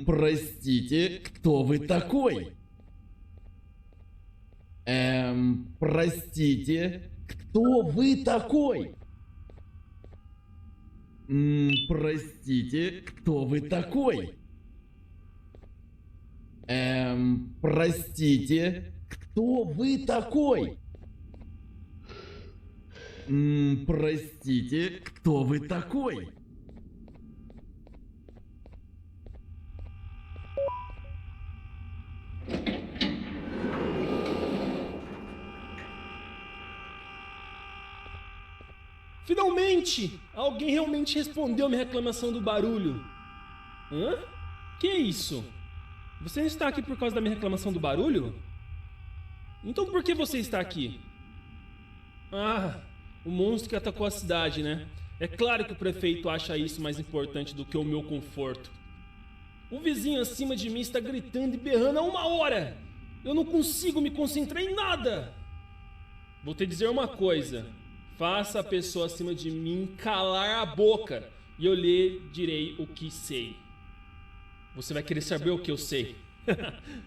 Простите, кто вы такой? Простите, кто вы такой? Простите, кто вы такой? Простите, кто вы такой? Простите, кто вы такой? Finalmente! Alguém realmente respondeu a minha reclamação do barulho. Hã? Que é isso? Você não está aqui por causa da minha reclamação do barulho? Então por que você está aqui? Ah, o monstro que atacou a cidade, né? É claro que o prefeito acha isso mais importante do que o meu conforto. O vizinho acima de mim está gritando e berrando há 1 hora. Eu não consigo me concentrar em nada. Vou te dizer uma coisa. Faça a pessoa acima de mim calar a boca e eu lhe direi o que sei. Você vai querer saber o que eu sei.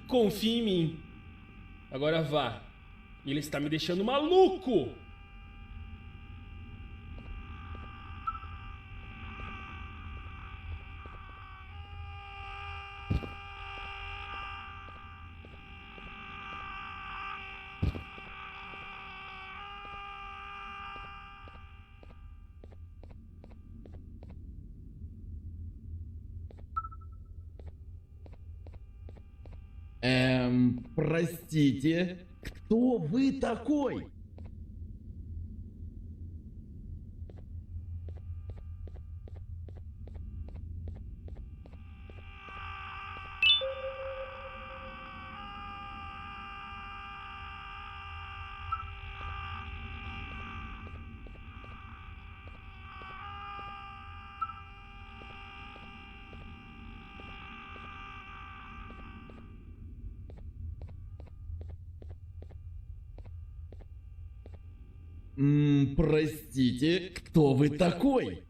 Confie em mim. Agora vá. Ele está me deixando maluco. Простите, кто вы такой? Простите, кто вы такой?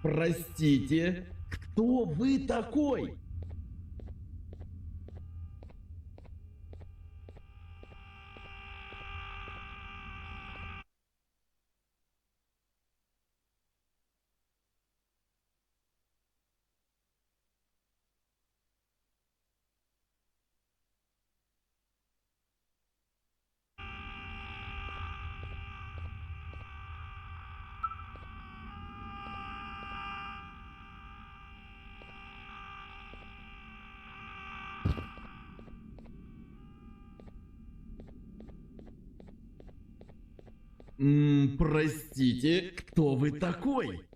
Простите, кто вы такой? Простите, кто вы такой?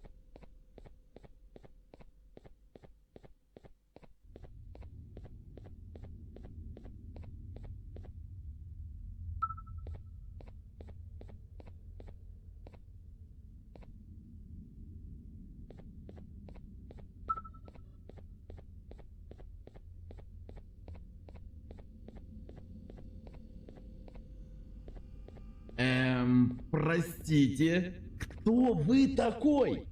Простите, кто вы такой?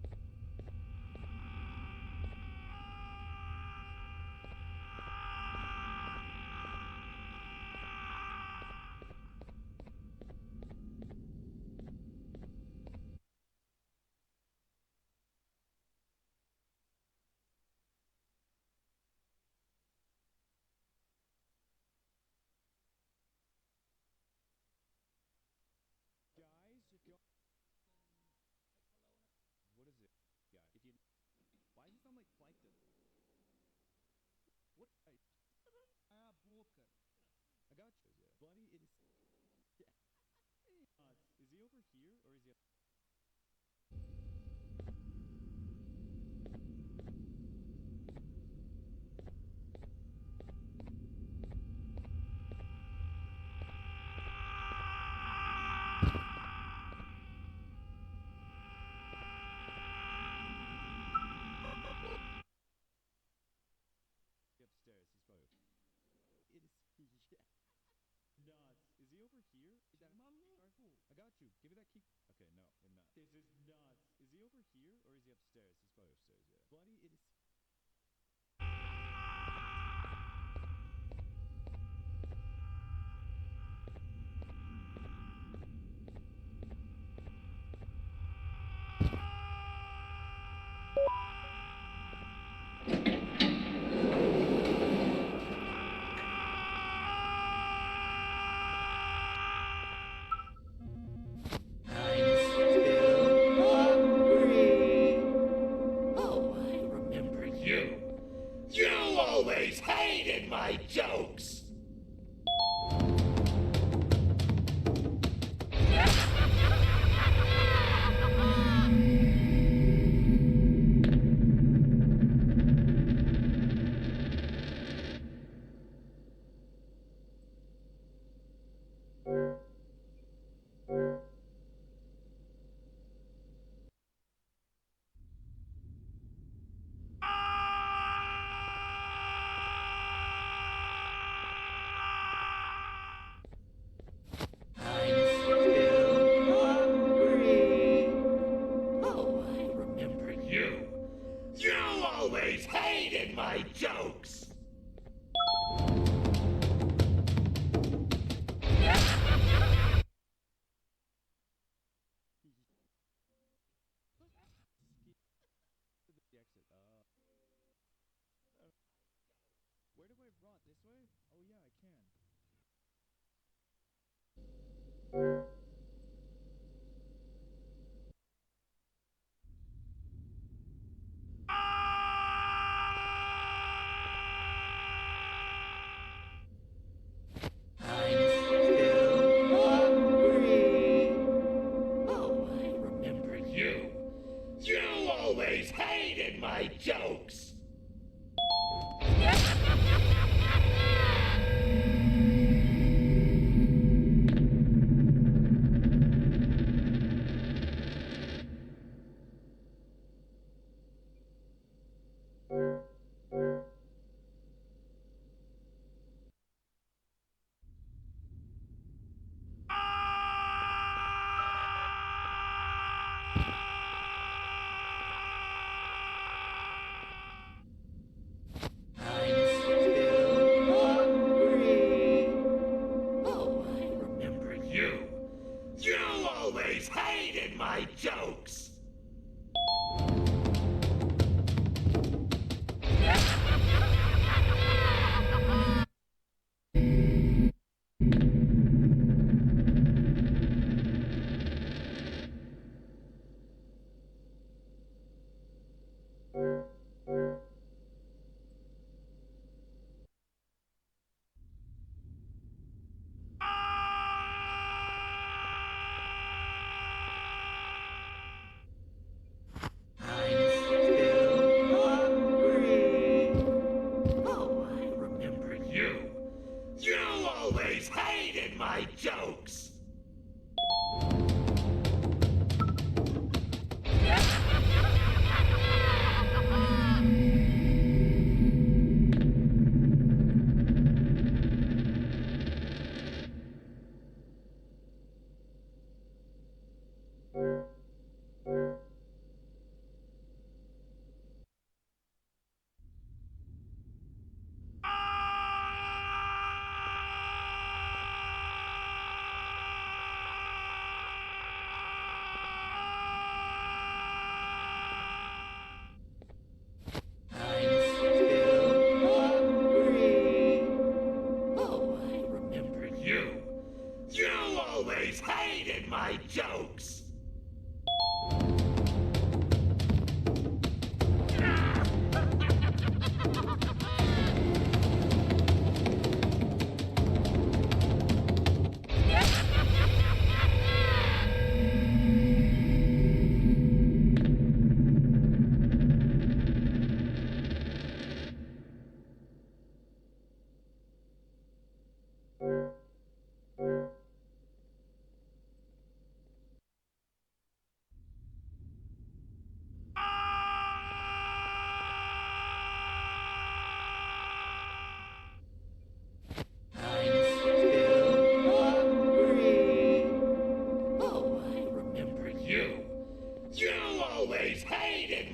here or is he upstairs? He's probably upstairs, yeah. Buddy, it is. Oh, I remember you. You always hated my jokes. Oh, I remember you. You always hated my jokes. The exit. Where do I run? This way? Oh yeah, I can. Oh, I remember you. You always hated my jokes.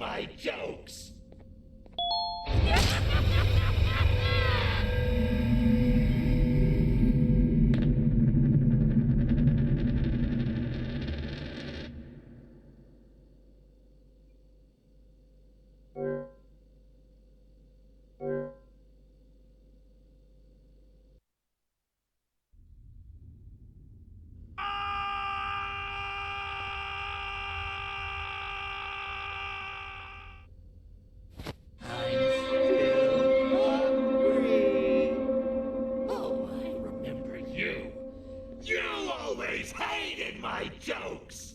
my jokes. Oh, I remember you. You always hated my jokes.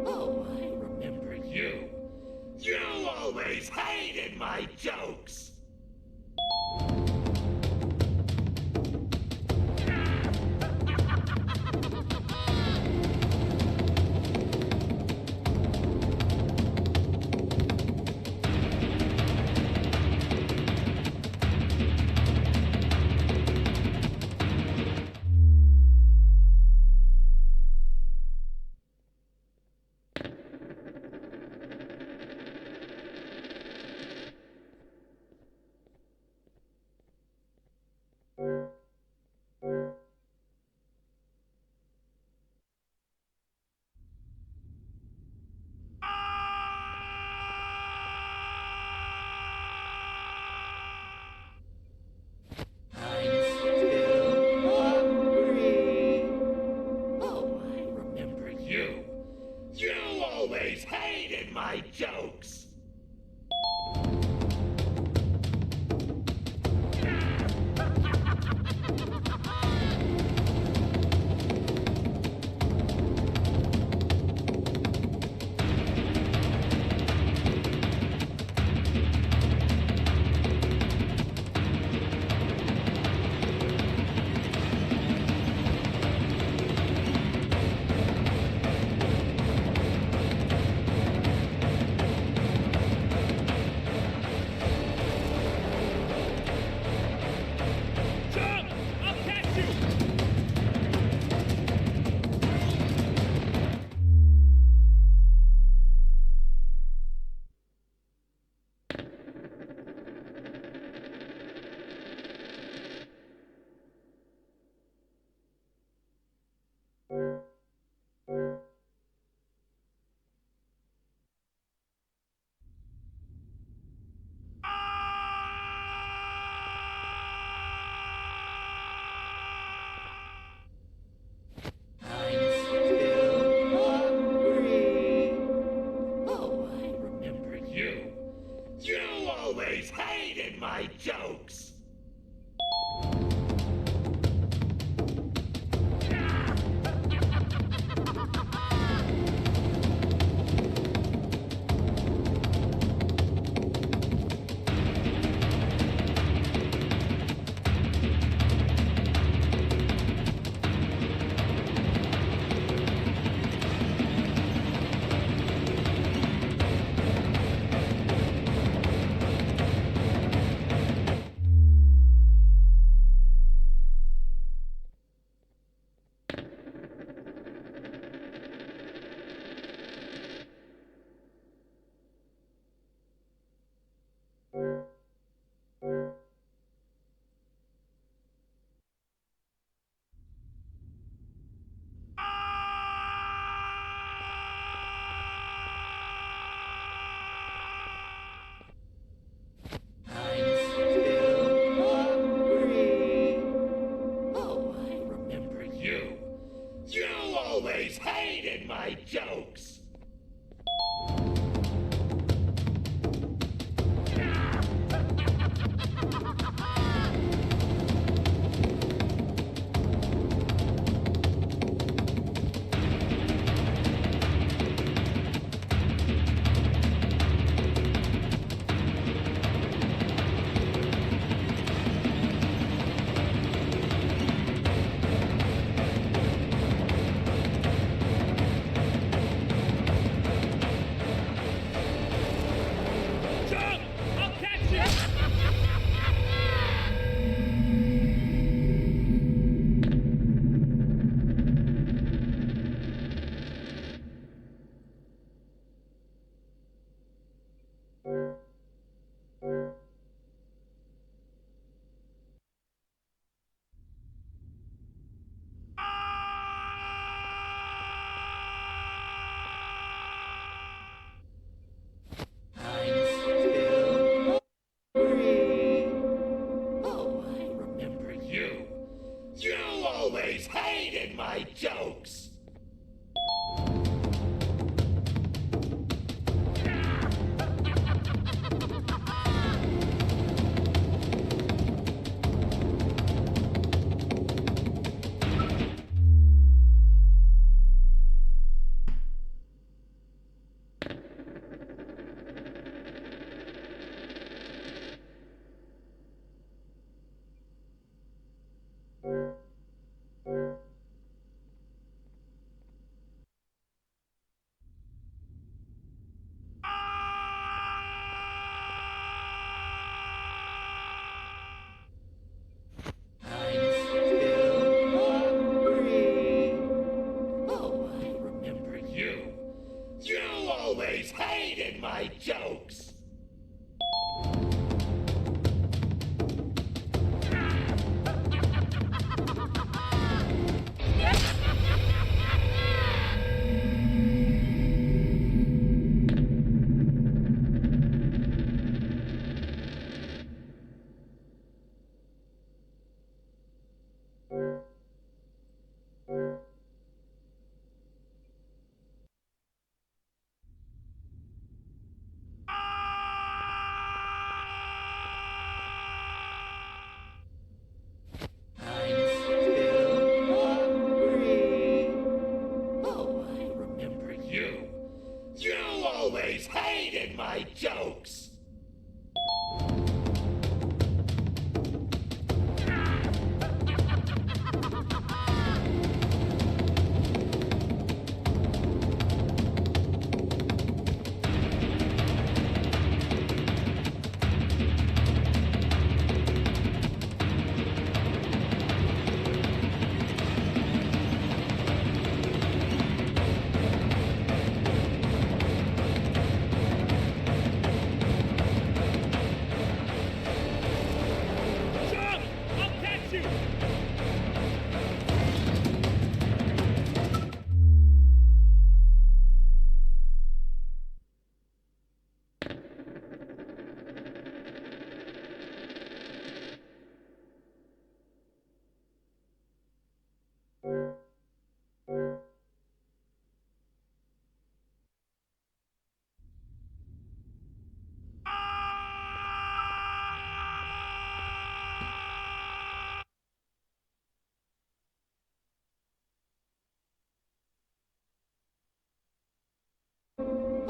Oh, I remember you. You always hated my jokes. Oh, I remember you. You always hated my jokes. always hated my jokes! Jump! I'll catch you! Oh, I remember you. You always hated my jokes! Oh, I remember you. You always hated my jokes! Oh, I remember you. You always hated my jokes! Jump! I'll catch you!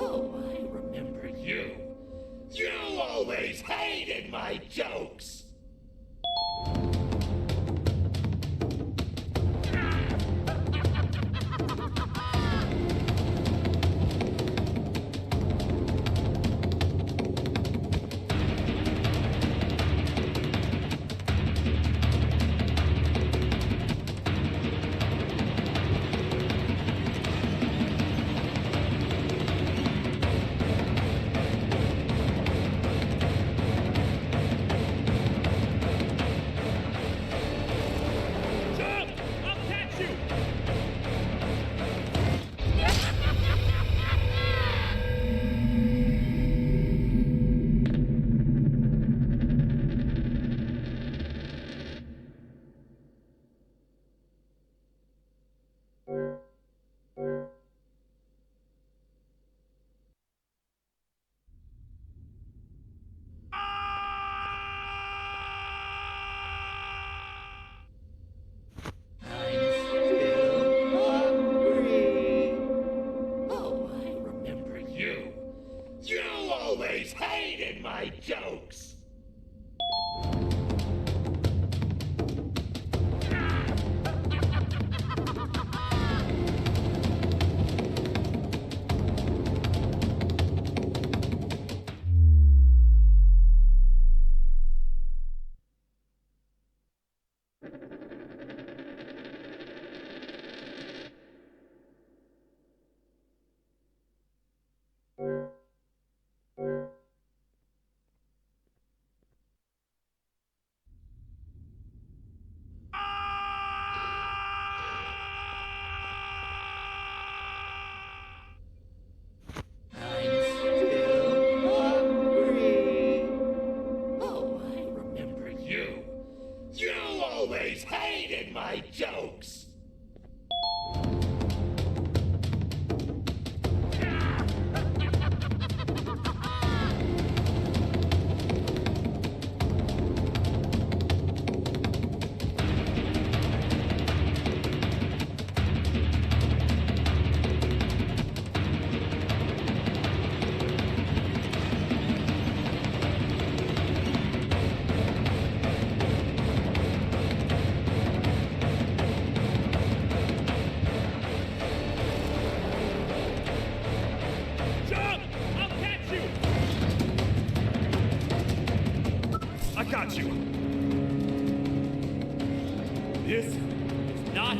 Oh, I remember you. You always hated my jokes!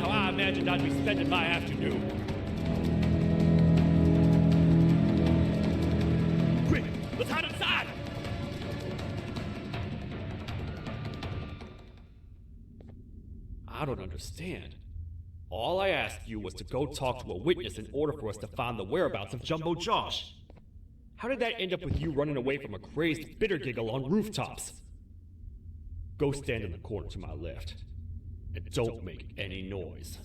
how I imagined I'd be spending my afternoon. Quick, let's hide inside! I don't understand. All I asked you was to go talk to a witness in order for us to find the whereabouts of Jumbo Josh. How did that end up with you running away from a crazed bitter giggle on rooftops? Go stand in the corner to my left, and don't make any noise.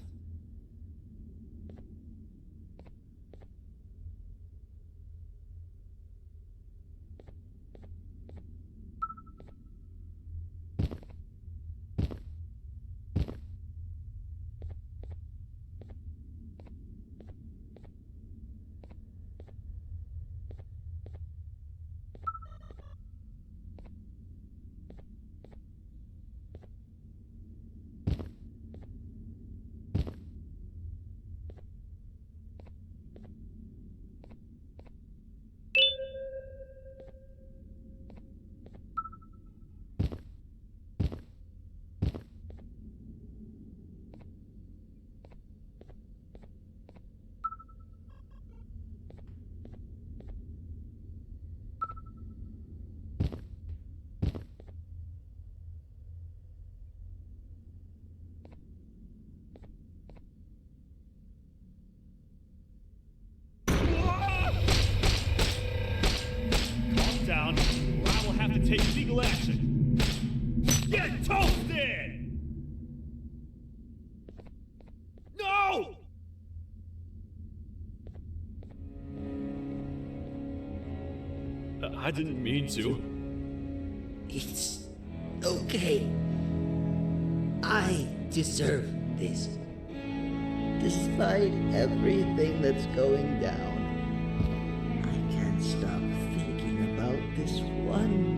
Down, or I will have to take legal action. Get toasted! No! I didn't mean to. It's okay. I deserve this. Despite everything that's going down, I can't stop thinking about this one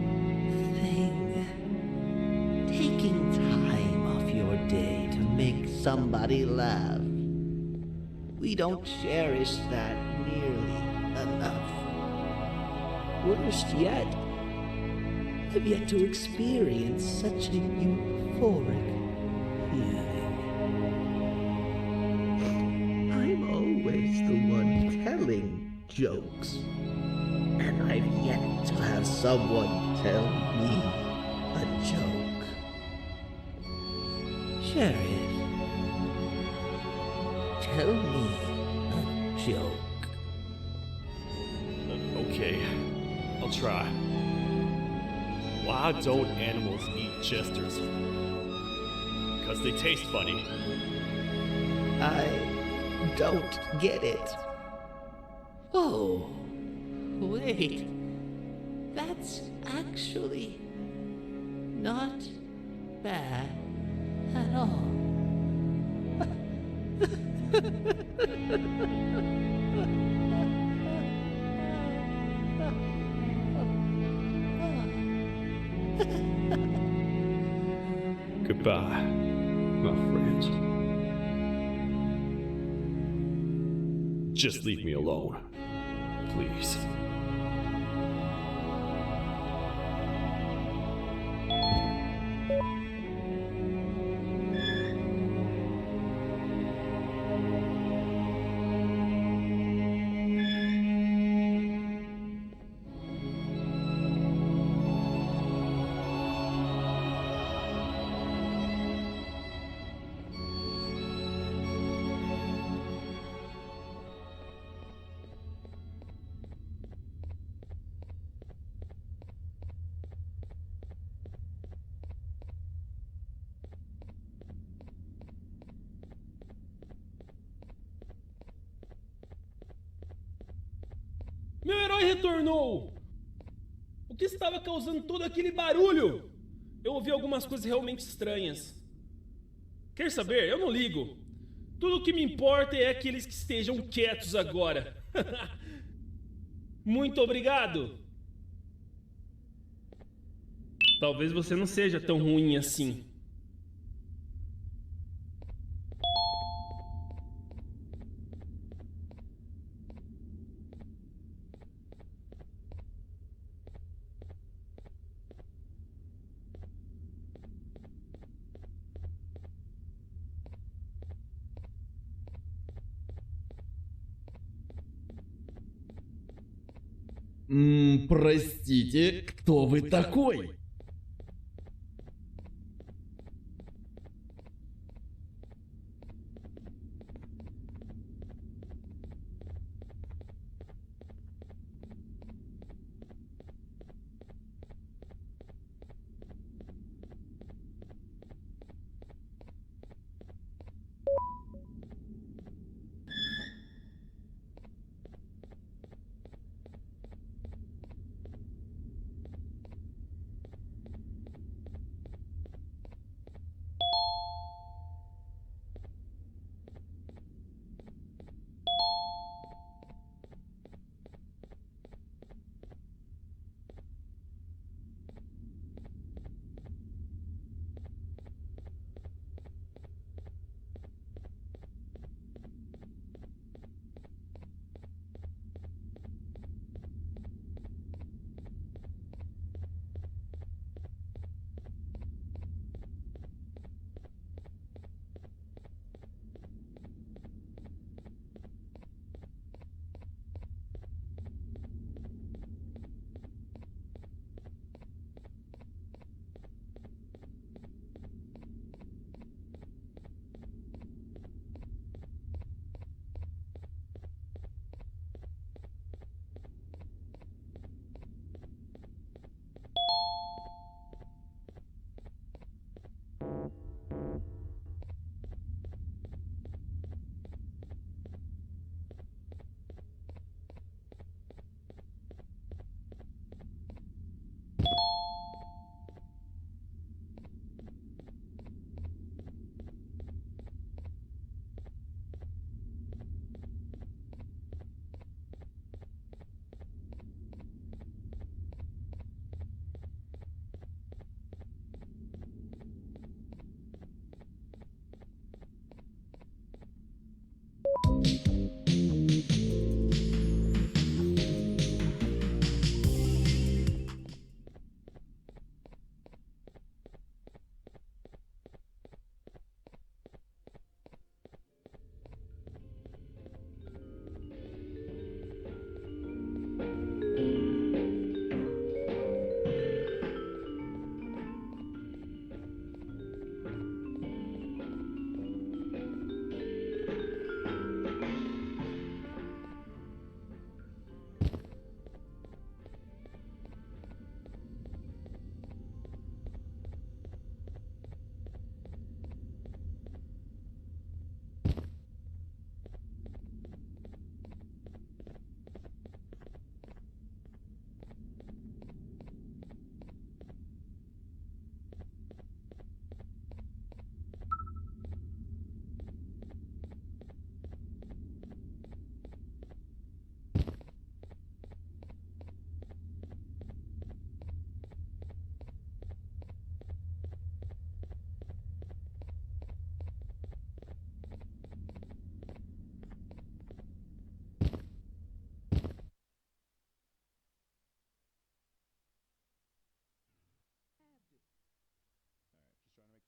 thing. Taking time off your day to make somebody laugh. We don't cherish that nearly enough. Worst yet, I've yet to experience such a euphoric feeling. I'm always the one telling jokes, and I've yet to have someone tell me a joke. Sheriff, tell me a joke. Okay, I'll try. Why don't animals eat jesters? Because they taste funny. I don't get it. Oh, wait. That's actually not bad at all. Goodbye, my friend. Just leave me alone, please. Meu herói retornou! O que estava causando todo aquele barulho? Eu ouvi algumas coisas realmente estranhas. Quer saber? Eu não ligo. Tudo o que me importa é aqueles que estejam quietos agora. Muito obrigado! Talvez você não seja tão ruim assim. Простите, кто вы такой?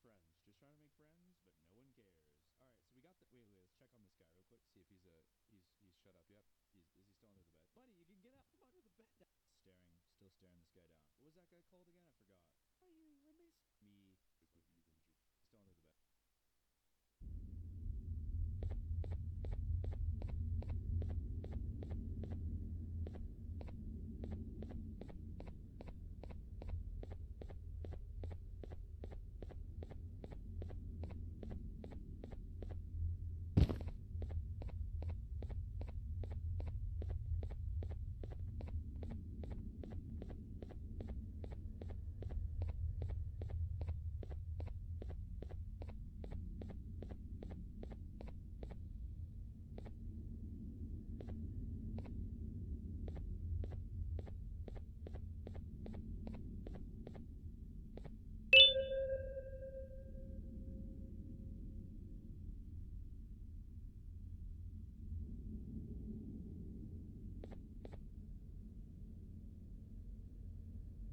Just trying to make friends, but no one cares. All right, so we got the. Wait, let's check on this guy real quick. See if he's shut up. Yep. Is he still under the bed? Buddy, you can get out from under the bed. Still staring this guy down. What was that guy called again? I forgot. Are you remiss? Me. Still under the bed.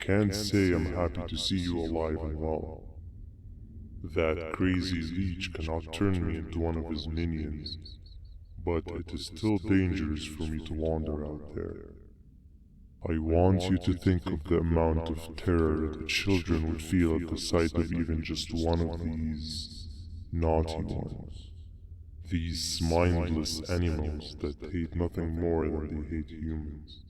Can't say I'm happy to see you alive and well. That crazy leech cannot turn me into one of his minions, but it is still dangerous for me to wander out there. I want you to think of the amount of terror that children would feel at the sight of even just one of these naughty ones. These mindless animals that hate nothing more than they hate humans.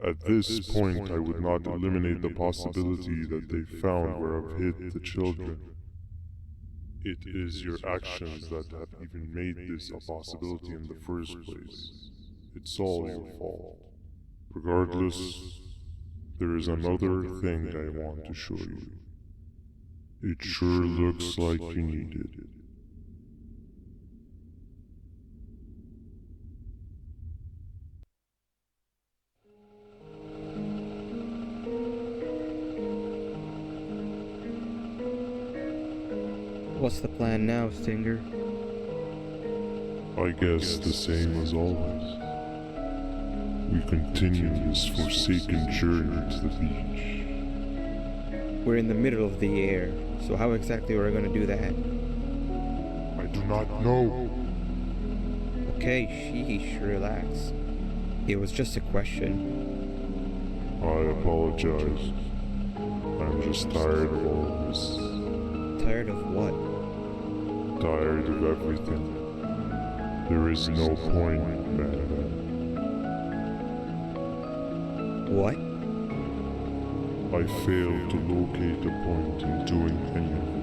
At this point, I would not eliminate the possibility that they found where I've hid the children. It is your actions that have even made this a possibility in the first place. It's all your fault. Regardless, there is another thing I want to show you. It sure looks like you need it. What's the plan now, Stinger? I guess the same as always. We continue this forsaken journey to the beach. We're in the middle of the air, so how exactly are we going to do that? I do not know. Okay, sheesh, relax. It was just a question. I apologize. I'm just tired of all of this. Tired of what? Tired of everything. There is no point, Banban. What? I failed to locate a point in doing anything.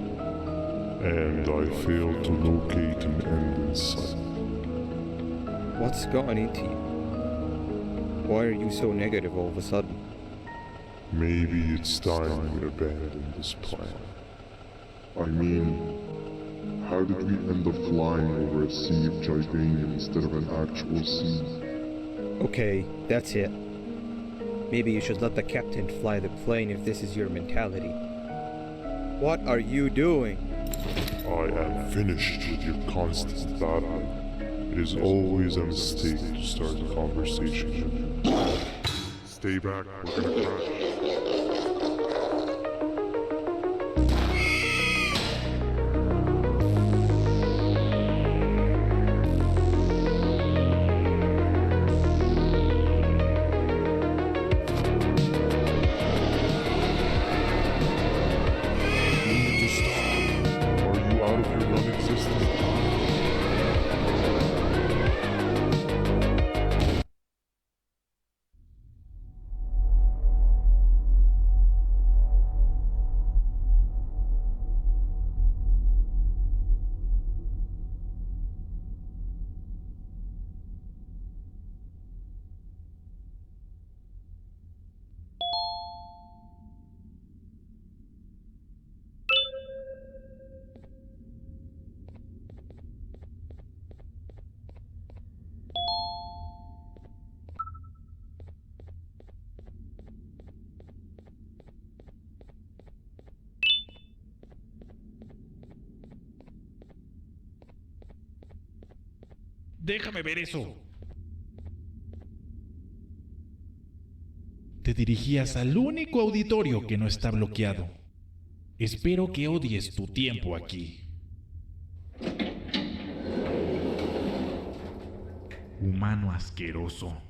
And I failed to locate an end in sight. What's gotten into you? Why are you so negative all of a sudden? Maybe it's time we abandon this plan. I mean, how did we end up flying over a sea of Jordania instead of an actual sea? Okay, that's it. Maybe you should let the captain fly the plane if this is your mentality. What are you doing? I am finished with your constant battling. It is always a mistake to start a conversation. Stay back, we're gonna crash. Are you out of your non-existent mind? Déjame ver eso. Te dirigías al único auditorio que no está bloqueado. Espero que odies tu tiempo aquí. Humano asqueroso.